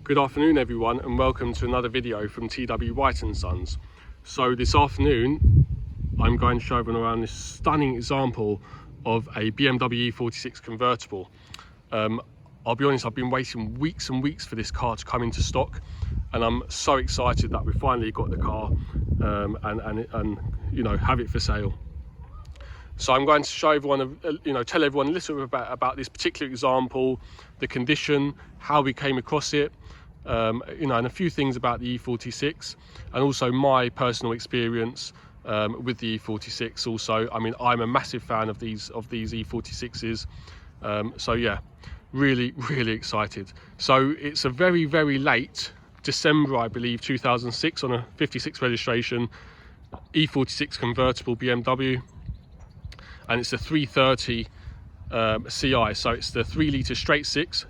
Good afternoon everyone, and welcome to another video from T.W White Sons. So this afternoon I'm going to show everyone around this stunning example of a BMW E46 convertible. I'll be honest, I've been waiting weeks and weeks for this car to come into stock, and I'm so excited that we finally got the car and you know, have it for sale. So I'm going to show everyone, tell everyone a little bit about this particular example, the condition, how we came across it, and a few things about the E46, and also my personal experience with the E46. Also, I mean, I'm a massive fan of these E46s. So yeah, really excited. So it's a very late December, I believe, 2006, on a 56 registration E46 convertible BMW. And it's a 330 Ci, so it's the 3-litre straight six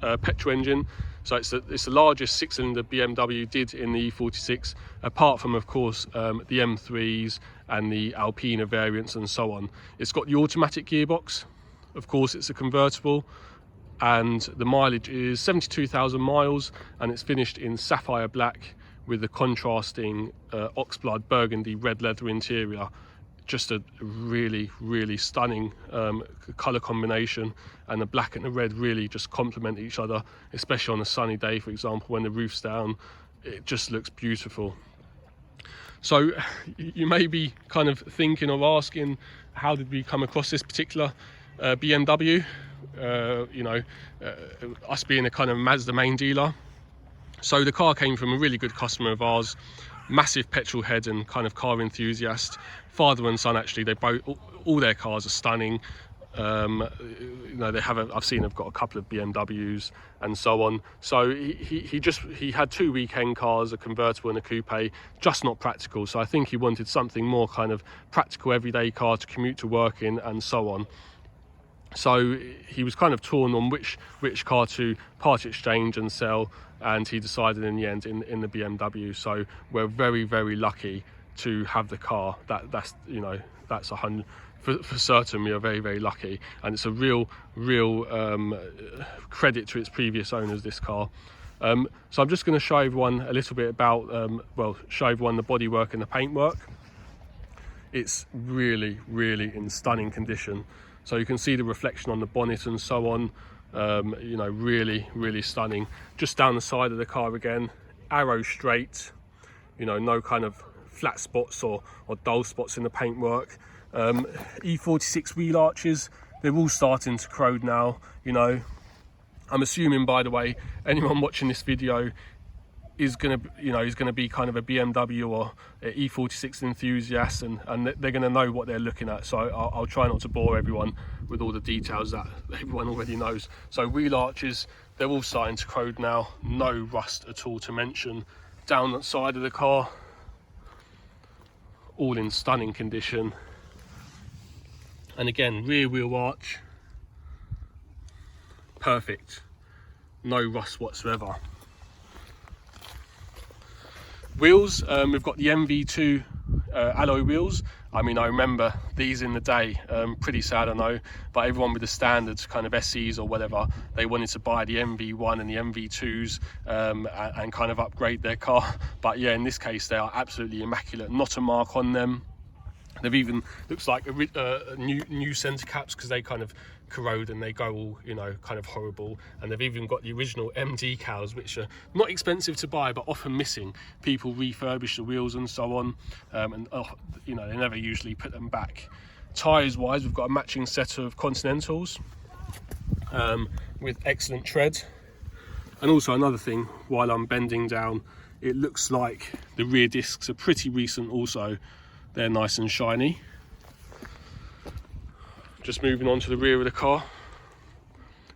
petrol engine. So it's the largest six-cylinder BMW did in the E46, apart from, of course, the M3s and the Alpina variants and so on. It's got the automatic gearbox. Of course, it's a convertible, and the mileage is 72,000 miles, and it's finished in sapphire black with the contrasting oxblood burgundy red leather interior. Just a really stunning colour combination, and the black and the red really just complement each other, especially on a sunny day, for example, when the roof's down. It just looks beautiful. So you may be kind of thinking or asking, how did we come across this particular BMW? Us being a kind of Mazda main dealer. So the car came from a really good customer of ours, massive petrol head and kind of car enthusiast, father and son. Actually, they both, all their cars are stunning. They have I've seen they've got a couple of BMWs and so on. So he had two weekend cars, a convertible and a coupe, just not practical. So I think he wanted something more kind of practical, everyday car to commute to work in and so on. So he was kind of torn on which car to part exchange and sell, and he decided in the end in the BMW. So we're very lucky to have the car. That's 100 for certain. We are very lucky, and it's a real credit to its previous owners, this car. So I'm just going to show everyone a little bit about show everyone the bodywork and the paintwork. It's really in stunning condition. So you can see the reflection on the bonnet and so on. Really stunning. Just down the side of the car again, arrow straight, no kind of flat spots or dull spots in the paintwork. E46 wheel arches, they're all starting to corrode now. I'm assuming, by the way, anyone watching this video is gonna be kind of a BMW or E46 enthusiast, and they're gonna know what they're looking at. So I'll try not to bore everyone with all the details that everyone already knows. So wheel arches, they're all starting to corrode now. No rust at all to mention. Down that side of the car, all in stunning condition. And again, rear wheel arch, perfect. No rust whatsoever. Wheels, we've got the MV2 alloy wheels. I mean, I remember these in the day. Pretty sad, I know, but everyone with the standards kind of SEs or whatever, they wanted to buy the MV1 and the MV2s and kind of upgrade their car. But yeah, in this case, they are absolutely immaculate. Not a mark on them. They've even, looks like a new centre caps, because they kind of corrode and they go all, kind of horrible. And they've even got the original M decals, which are not expensive to buy but often missing. People refurbish the wheels and so on, they never usually put them back. Tyres wise, we've got a matching set of Continentals with excellent tread. And also another thing, while I'm bending down, it looks like the rear discs are pretty recent also. They're nice and shiny. Just moving on to the rear of the car.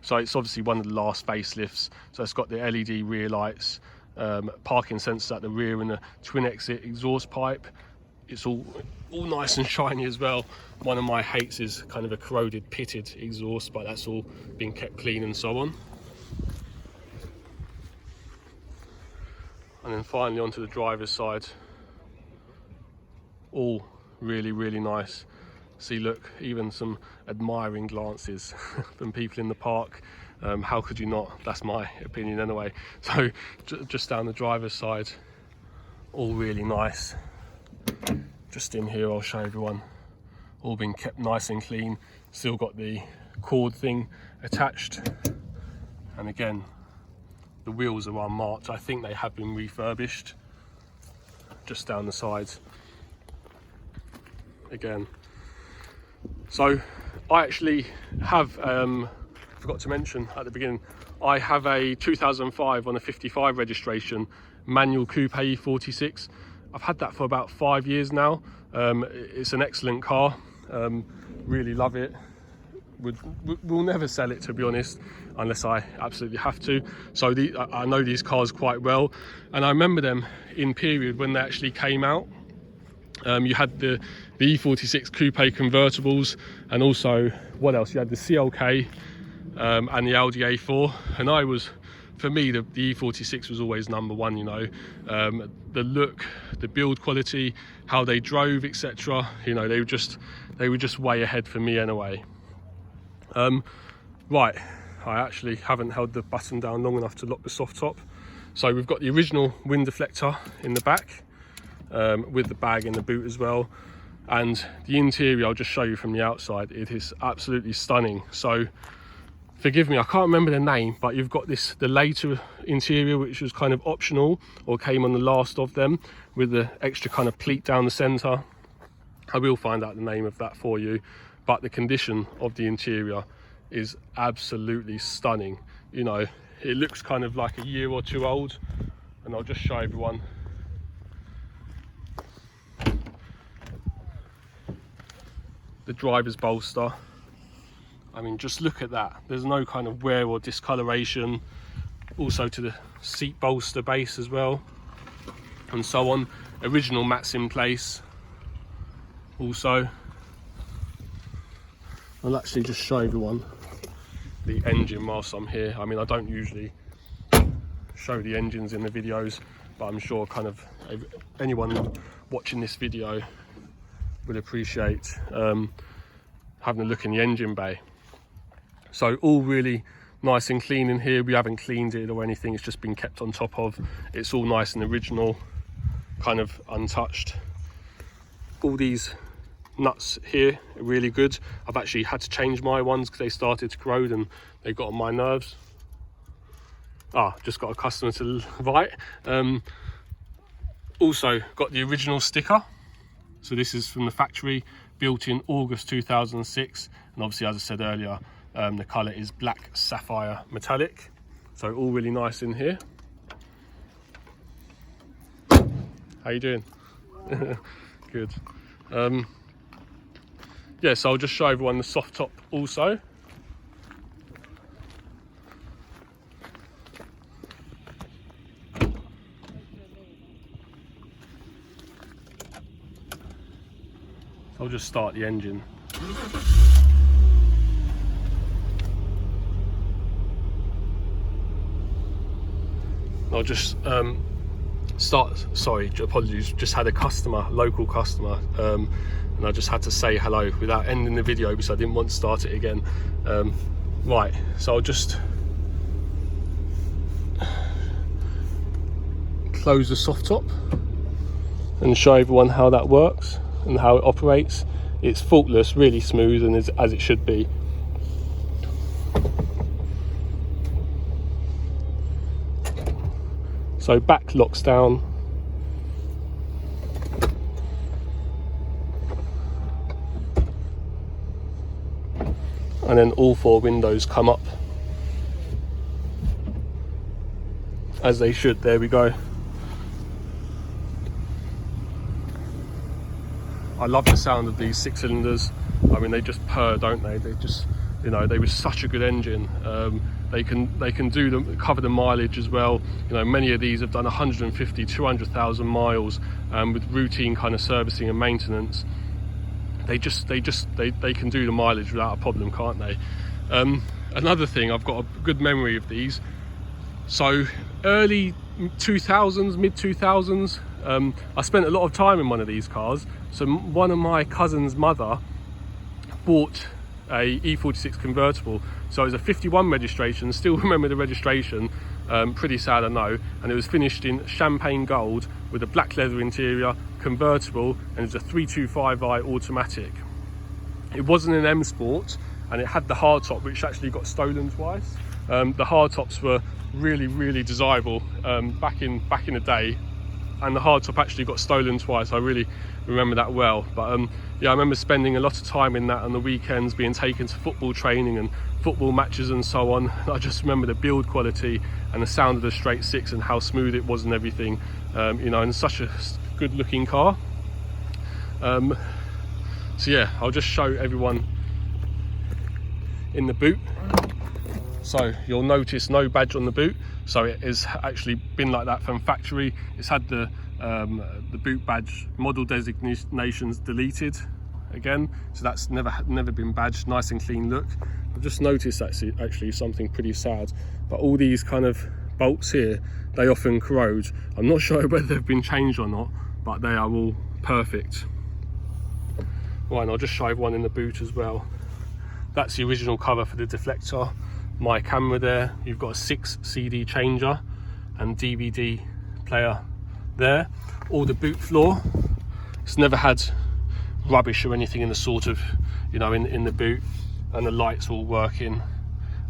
So it's obviously one of the last facelifts. So it's got the LED rear lights, parking sensors at the rear, and the twin exit exhaust pipe. It's all nice and shiny as well. One of my hates is kind of a corroded pitted exhaust, but that's all been kept clean and so on. And then finally onto the driver's side. All really nice. See, look, even some admiring glances from people in the park. How could you not? That's my opinion anyway. So just down the driver's side, all really nice. Just in here, I'll show everyone, all been kept nice and clean. Still got the cord thing attached, and again, the wheels are unmarked. I think they have been refurbished. Just down the sides again. So I actually have, forgot to mention at the beginning, I have a 2005 on a 55 registration manual coupe E46. I've had that for about 5 years now. It's an excellent car, really love it. We'll never sell it, to be honest, unless I absolutely have to. So I know these cars quite well, and I remember them in period when they actually came out. You had the E46 coupe convertibles, and also, what else? You had the CLK and the Audi A4, and for me, the E46 was always number one, you know. The look, the build quality, how they drove, etc. You know, they were just way ahead for me anyway. Right, I actually haven't held the button down long enough to lock the soft top. So we've got the original wind deflector in the back, with the bag in the boot as well. And the interior, I'll just show you from the outside. It is absolutely stunning. So forgive me, I can't remember the name, but you've got the later interior, which was kind of optional or came on the last of them, with the extra kind of pleat down the center. I will find out the name of that for you, but the condition of the interior is absolutely stunning. You know, it looks kind of like a year or two old, and I'll just show everyone. The driver's bolster, I mean, just look at that. There's no kind of wear or discoloration. Also to the seat bolster base as well, and so on. Original mats in place. Also, I'll actually just show everyone the engine whilst I'm here. I mean, I don't usually show the engines in the videos, but I'm sure kind of anyone watching this video would appreciate having a look in the engine bay. So all really nice and clean in here. We haven't cleaned it or anything, it's just been kept on top of. It's all nice and original, kind of untouched. All these nuts here are really good. I've actually had to change my ones because they started to corrode and they got on my nerves. Just got a customer to write. Also got the original sticker. So this is from the factory, built in August 2006, and obviously, as I said earlier, the colour is black sapphire metallic. So all really nice in here. How you doing? Good. Yeah, so I'll just show everyone the soft top also. I'll just start the engine. I'll just apologies, just had a customer, local customer, and I just had to say hello without ending the video because I didn't want to start it again. Right, so I'll just close the soft top and show everyone how that works and how it operates. It's faultless, really smooth, and as it should be. So back locks down, and then all four windows come up as they should. There we go. I love the sound of these 6 cylinders. I mean, they just purr, don't they? They just, you know, they were such a good engine. They can cover the mileage as well. You know, many of these have done 150, 200,000 miles with routine kind of servicing and maintenance. They can do the mileage without a problem, can't they? Another thing, I've got a good memory of these. So early 2000s, mid 2000s, I spent a lot of time in one of these cars. So one of my cousin's mother bought a E46 convertible. So it was a 51 registration, still remember the registration, pretty sad I know, and it was finished in champagne gold with a black leather interior, convertible, and it was a 325i automatic. It wasn't an M Sport, and it had the hardtop, which actually got stolen twice. The hardtops were really desirable back in the day, and the hardtop actually got stolen twice. I really remember that well. But yeah, I remember spending a lot of time in that on the weekends, being taken to football training and football matches and so on. I just remember the build quality and the sound of the straight six and how smooth it was and everything, you know, and such a good looking car. So yeah, I'll just show everyone in the boot. So you'll notice no badge on the boot, so it has actually been like that from factory. It's had the boot badge model designations deleted again, so that's never been badged. Nice and clean look. I've just noticed that's actually something pretty sad, but all these kind of bolts here, they often corrode. I'm not sure whether they've been changed or not, but they are all perfect. Right, and I'll just show everyone in the boot as well. That's the original cover for the deflector. My camera there, you've got a 6 CD changer and DVD player there. All the boot floor, it's never had rubbish or anything in the sort of, you know, in the boot, and the lights all working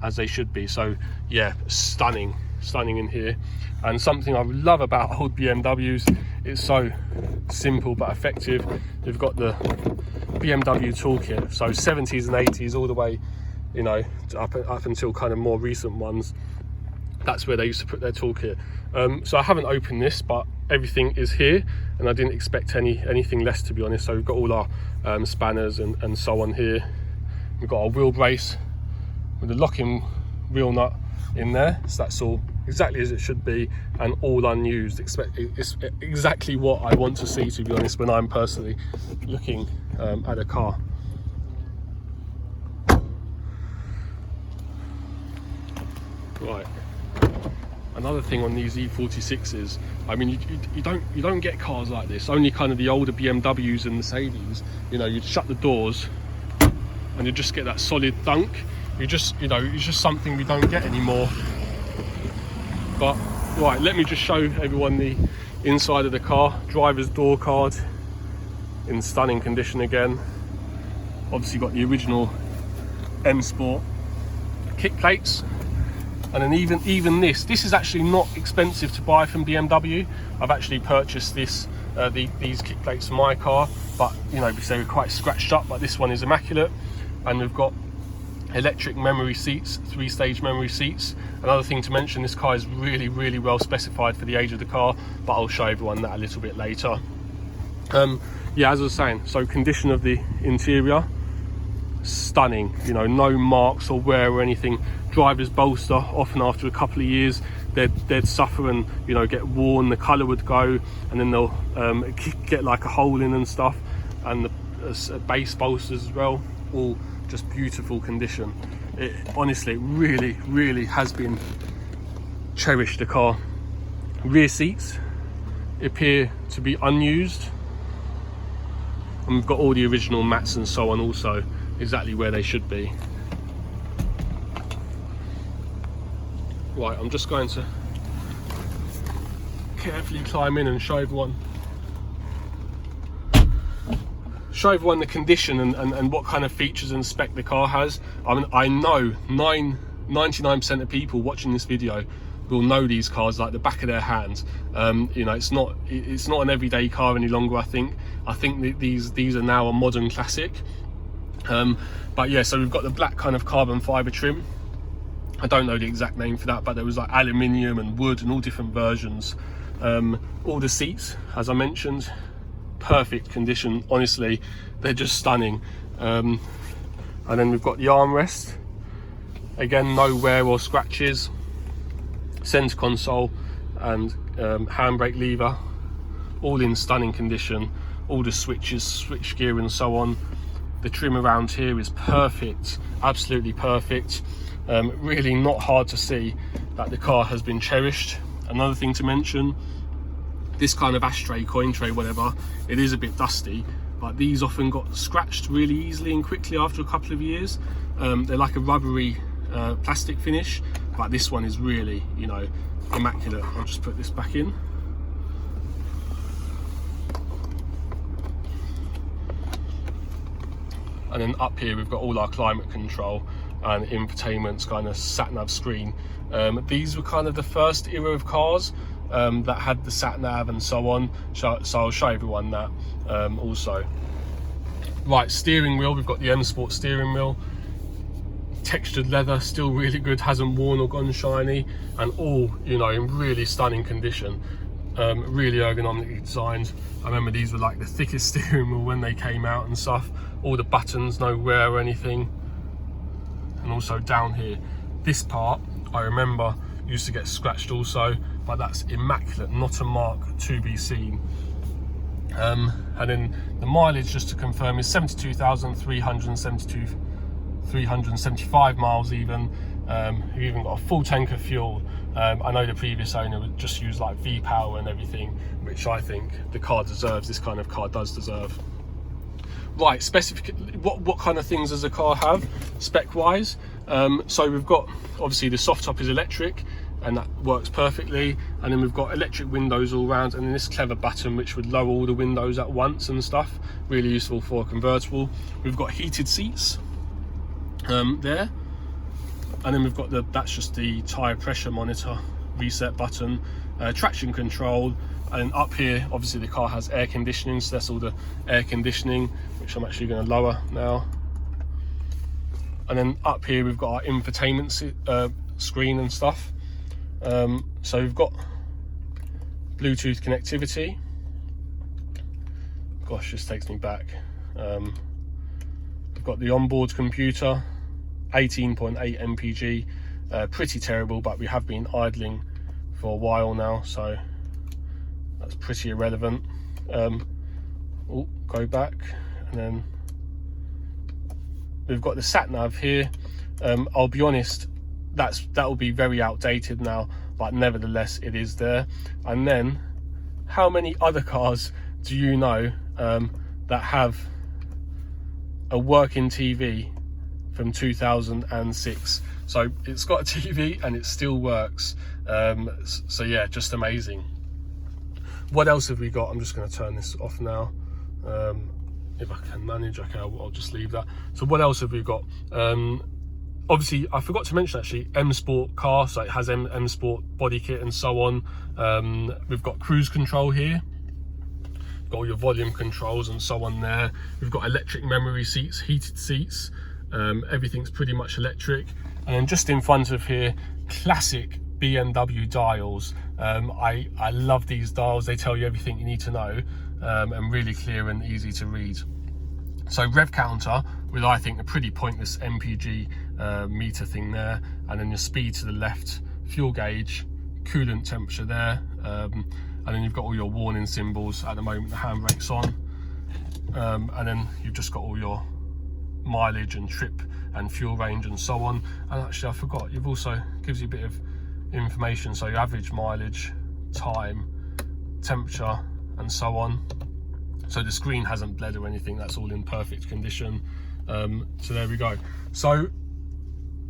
as they should be. So yeah, stunning in here. And something I love about old BMWs, it's so simple but effective. You've got the BMW toolkit, so 70s and 80s all the way, you know, up until kind of more recent ones. That's where they used to put their toolkit. So I haven't opened this, but everything is here, and I didn't expect anything less, to be honest. So we've got all our spanners and so on here. We've got our wheel brace with the locking wheel nut in there, so that's all exactly as it should be and all unused. It's exactly what I want to see, to be honest, when I'm personally looking at a car. Right, another thing on these E46s, I mean, you don't get cars like this. Only kind of the older BMWs and Mercedes, you know, you'd shut the doors and you just get that solid thunk. You just, you know, it's just something we don't get anymore. But right, let me just show everyone the inside of the car. Driver's door card in stunning condition again. Obviously got the original M Sport kick plates. And then even this is actually not expensive to buy from BMW. I've actually purchased these kick plates for my car, but you know, because they were quite scratched up, but this one is immaculate. And we've got electric memory seats, 3-stage memory seats. Another thing to mention, this car is really well specified for the age of the car, but I'll show everyone that a little bit later. Yeah, as I was saying, so condition of the interior, stunning, you know, no marks or wear or anything. Driver's bolster, often after a couple of years they'd suffer and, you know, get worn, the colour would go, and then they'll get like a hole in and stuff. And the base bolsters as well, all just beautiful condition. It honestly really has been cherished, the car. Rear seats appear to be unused, and we've got all the original mats and so on, also exactly where they should be. Right, I'm just going to carefully climb in and show everyone the condition and what kind of features and spec the car has. I mean, I know 99% of people watching this video will know these cars like the back of their hands. You know, it's not an everyday car any longer. I think that these are now a modern classic. But yeah, so we've got the black kind of carbon fiber trim. I don't know the exact name for that, but there was like aluminium and wood and all different versions. All the seats, as I mentioned, perfect condition. Honestly, they're just stunning. And then we've got the armrest, again, no wear or scratches. Center console and handbrake lever, all in stunning condition. All the switches, switch gear and so on. The trim around here is perfect, absolutely perfect. Really not hard to see that the car has been cherished. Another thing to mention, this kind of ashtray, coin tray, whatever, it is a bit dusty, but these often got scratched really easily and quickly after a couple of years. They're like a rubbery plastic finish, but this one is really, you know, immaculate. I'll just put this back in. And then up here we've got all our climate control and infotainment's kind of sat-nav screen. These were kind of the first era of cars that had the sat-nav and so on, so I'll show everyone that also. Right, steering wheel, we've got the M Sport steering wheel. Textured leather, still really good, hasn't worn or gone shiny, and all, you know, in really stunning condition. Really ergonomically designed. I remember these were like the thickest steering wheel when they came out and stuff. All the buttons, no wear or anything. And also down here, this part I remember used to get scratched also, but that's immaculate, not a mark to be seen. And then the mileage, just to confirm, is 72,375 miles even. You've even got a full tank of fuel. I know the previous owner would just use like V-Power and everything, which I think the car deserves. This kind of car does deserve. Right, what kind of things does the car have spec wise? So we've got, obviously the soft top is electric and that works perfectly, and then we've got electric windows all round, and then this clever button which would lower all the windows at once and stuff, really useful for a convertible. We've got heated seats there, and then we've got that's just the tyre pressure monitor, reset button, traction control, and up here obviously the car has air conditioning, so that's all the air conditioning, which I'm actually going to lower now. And then up here we've got our infotainment screen and stuff. So we've got Bluetooth connectivity. Gosh, this takes me back. We've got the onboard computer, 18.8 mpg, pretty terrible, but we have been idling for a while now, so that's pretty irrelevant. Go back, and then we've got the sat nav here. I'll be honest, that will be very outdated now, but nevertheless it is there. And then how many other cars do you know that have a working TV from 2006? So it's got a TV and it still works. So yeah, just amazing. What else have we got? I'm just going to turn this off now. If I can manage, okay, I'll just leave that. So what else have we got? Obviously, I forgot to mention actually, M Sport car, so it has M Sport body kit and so on. We've got cruise control here. Got all your volume controls and so on there. We've got electric memory seats, heated seats. Everything's pretty much electric. And then just in front of here, classic BMW dials. I love these dials. They tell you everything you need to know, and really clear and easy to read. So rev counter with, I think, a pretty pointless MPG meter thing there, and then your speed to the left, fuel gauge, coolant temperature there, and then you've got all your warning symbols. At the moment the handbrake's on, and then you've just got all your mileage and trip and fuel range and so on. And actually I forgot, you've also gives you a bit of information, so your average mileage, time, temperature and so on. So the screen hasn't bled or anything, that's all in perfect condition. So there we go. So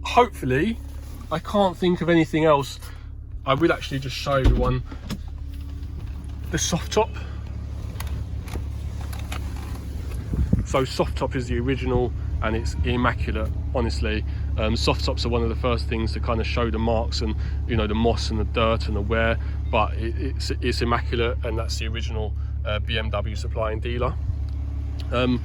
hopefully, I can't think of anything else. I will actually just show everyone the soft top. So soft top is the original and it's immaculate, honestly. Soft tops are one of the first things to kind of show the marks and, you know, the moss and the dirt and the wear, but it's immaculate, and that's the original BMW supplying dealer. The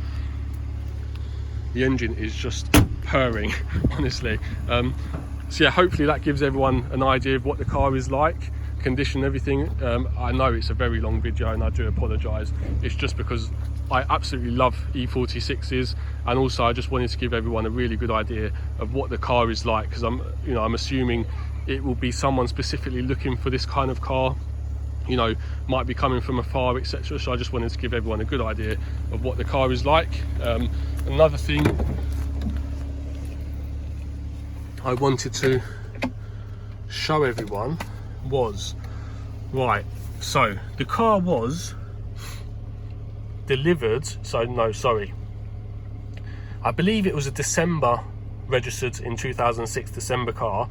engine is just purring, honestly. So yeah, hopefully that gives everyone an idea of what the car is like, condition, everything. I know it's a very long video and I do apologise. It's just because I absolutely love E46s, and also I just wanted to give everyone a really good idea of what the car is like, because I'm assuming it will be someone specifically looking for this kind of car, you know, might be coming from afar, etc. So I just wanted to give everyone a good idea of what the car is like. Another thing I wanted to show everyone was, right, so the car was delivered, so no, sorry, I believe it was a December registered in 2006 December car,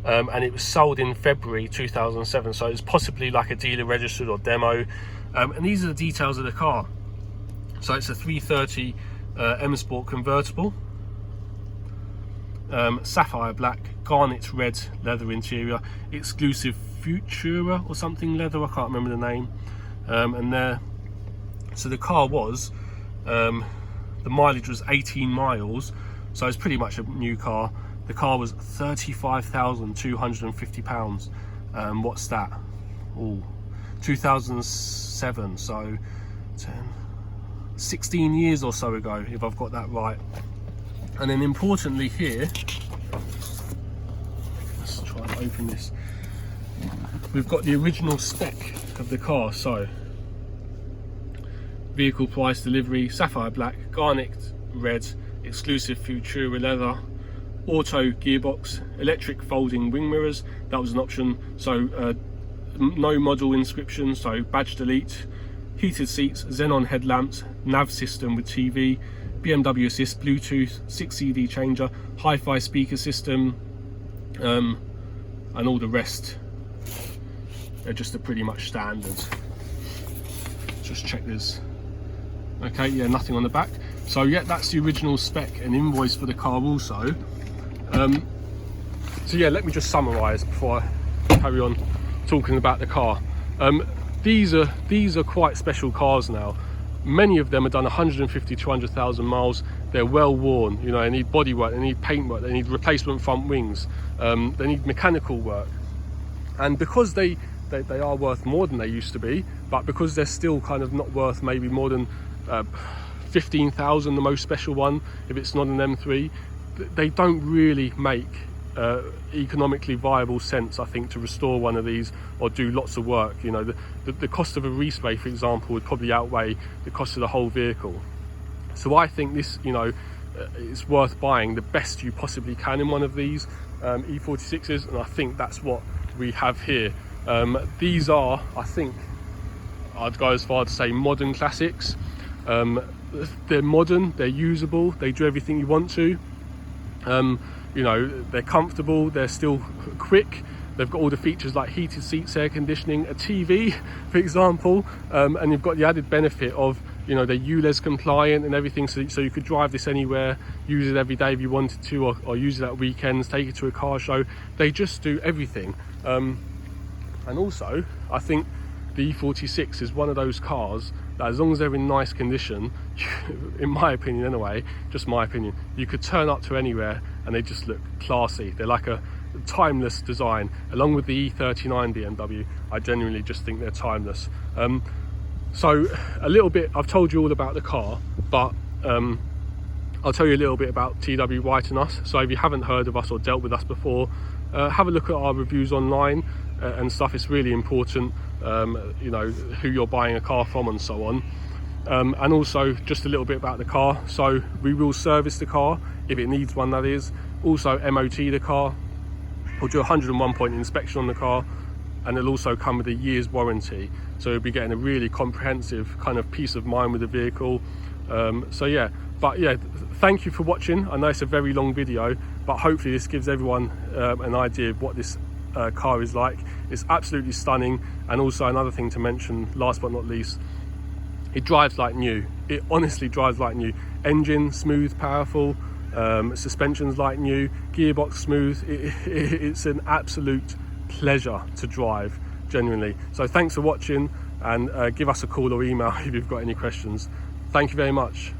and it was sold in February 2007, so it's possibly like a dealer registered or demo. And these are the details of the car. So it's a 330 M Sport convertible, sapphire black, garnet red leather interior, exclusive Futura or something leather, I can't remember the name. And there, so the car was, the mileage was 18 miles, so it's pretty much a new car. The car was £35,250. What's that? Oh, 2007, so 16 years or so ago, if I've got that right. And then importantly here, let's try and open this. We've got the original spec of the car. So vehicle price, delivery, sapphire black, garnet red, exclusive Futura leather, auto gearbox, electric folding wing mirrors, that was an option. So no model inscription, so badge delete, heated seats, xenon headlamps, nav system with TV, BMW assist, Bluetooth, 6 CD changer, hi-fi speaker system, and all the rest are just a pretty much standard. Just check this. Okay, yeah, nothing on the back. So yeah, that's the original spec and invoice for the car also. So yeah, let me just summarize before I carry on talking about the car. These are quite special cars now. Many of them are done 150 200,000 miles. They're well worn, you know, they need body work, they need paint work, they need replacement front wings, they need mechanical work. And because they are worth more than they used to be, but because they're still kind of not worth maybe more than 15,000, the most special one, if it's not an M3, they don't really make economically viable sense, I think, to restore one of these or do lots of work. You know, the cost of a respray, for example, would probably outweigh the cost of the whole vehicle. So I think this, you know, it's worth buying the best you possibly can in one of these E46s, and I think that's what we have here. These are, I think, I'd go as far to say modern classics. They're modern, they're usable, they do everything you want to. You know, they're comfortable, they're still quick, they've got all the features like heated seats, air conditioning, a TV, for example, and you've got the added benefit of, you know, they're ULEZ compliant and everything, so you could drive this anywhere, use it every day if you wanted to, or use it at weekends, take it to a car show. They just do everything. And also, I think the E46 is one of those cars that, as long as they're in nice condition, in my opinion anyway, just my opinion, you could turn up to anywhere and they just look classy. They're like a timeless design. Along with the E39 BMW, I genuinely just think they're timeless. So a little bit, I've told you all about the car, but I'll tell you a little bit about T.W White and us. So if you haven't heard of us or dealt with us before, have a look at our reviews online and stuff. It's really important, you know, who you're buying a car from and so on. And also just a little bit about the car. So we will service the car if it needs one, that is. Also MOT the car. We'll do a 101 point inspection on the car, and it'll also come with a year's warranty. So you'll be getting a really comprehensive kind of peace of mind with the vehicle. So yeah, but yeah, thank you for watching. I know it's a very long video, but hopefully this gives everyone an idea of what this car is like. It's absolutely stunning. And also another thing to mention, last but not least, it drives like new. It honestly drives like new. Engine smooth, powerful, suspension's like new, gearbox smooth. It's an absolute pleasure to drive, genuinely. So thanks for watching, and give us a call or email if you've got any questions. Thank you very much.